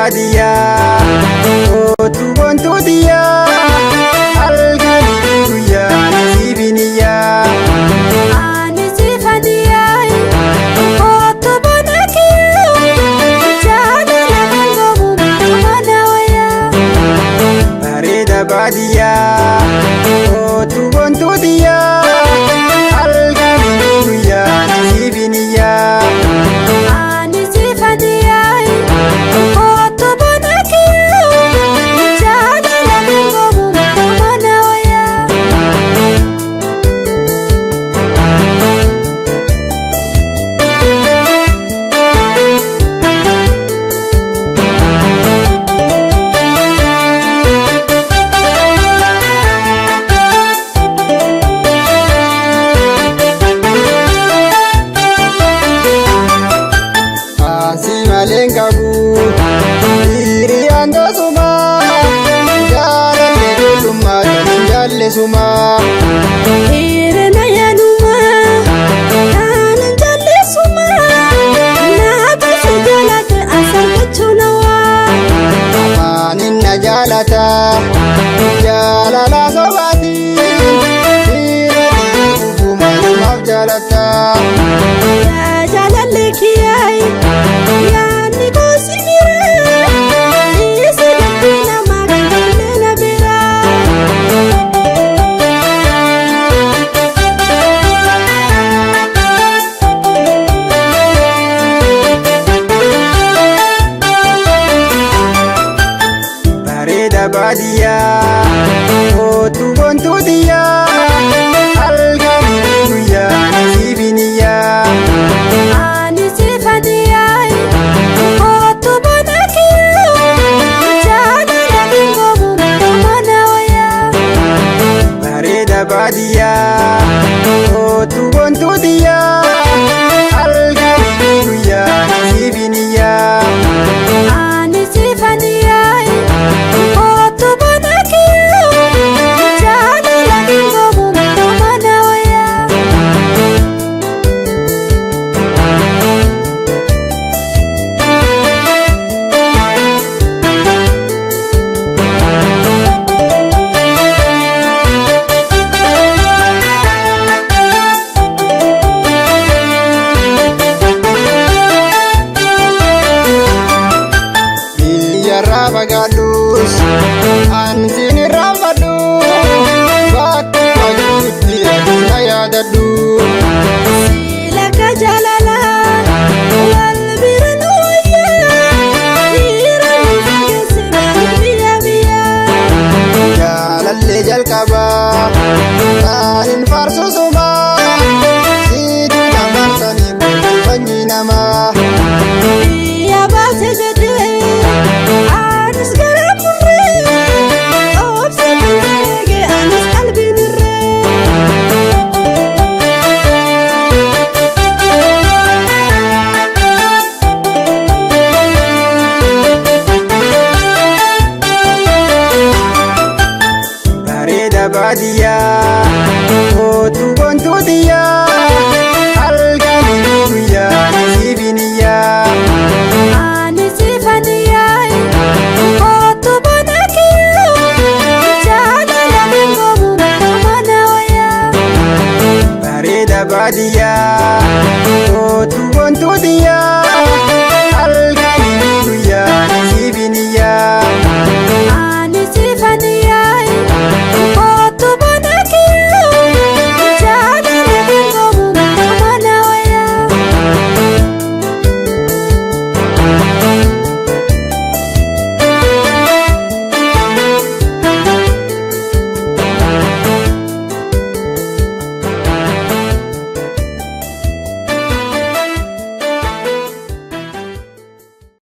baadiyyaa kootu boontuu diyyaa halkanii guyyaa si biniyyaa. Ani si fadiyyaa kootu boona kiyyaa jaalala gomu mana wayyaa. Bareeda baadiyyaa kootu boontuu diyyaa halkanii guyyaa si biniyyaa. Maleen qabu hiriyyaan tosuma jaalallee dolummaa kan jaallesuma. Hirina yaaduma kan jaallesuma naata si jaalate asargachuu nawaa. Afaanin na jaalata jaalala sobaati dhiirri dhuguma namaaf jaalata. Yaa jaalallee kiyyaayi. Bareeda baadiyyaa kootu boontuu diyyaa halkanii guyyaa si biniyyaa. Ani si fadiyyaa kootu boona kiyyaa jaalala gomu mana wayyaa. Bareeda baadiyyaa kootu boontuu diyyaa halkanii guyyaa si biniyyaa. Ani si fadiyyaa kootu boona kiyyaa jaalala gomu mana wayyaa. Biyyarraa fagaadhus ansiin irraan fadhu bakka jirutti na yaadadhu. Silaka jaalalaa wal bira nu wayyaa dhiira nu geessinaan biyya biyyaa. Jaalallee jalqabaa taa'in faarsosuma siituu namarsanii fanyii namaa. Biyya baase jedhee anis gara murree obsa eege anis qalbiin irree. Bareeda baadiyyaa kootu boontuu diyyaa halkanii guyyaa si biniyyaa. Ani si fadiyyaa kootu boona kiyyaa jaalala gomu mana wayyaa. Bareeda baadiyyaa.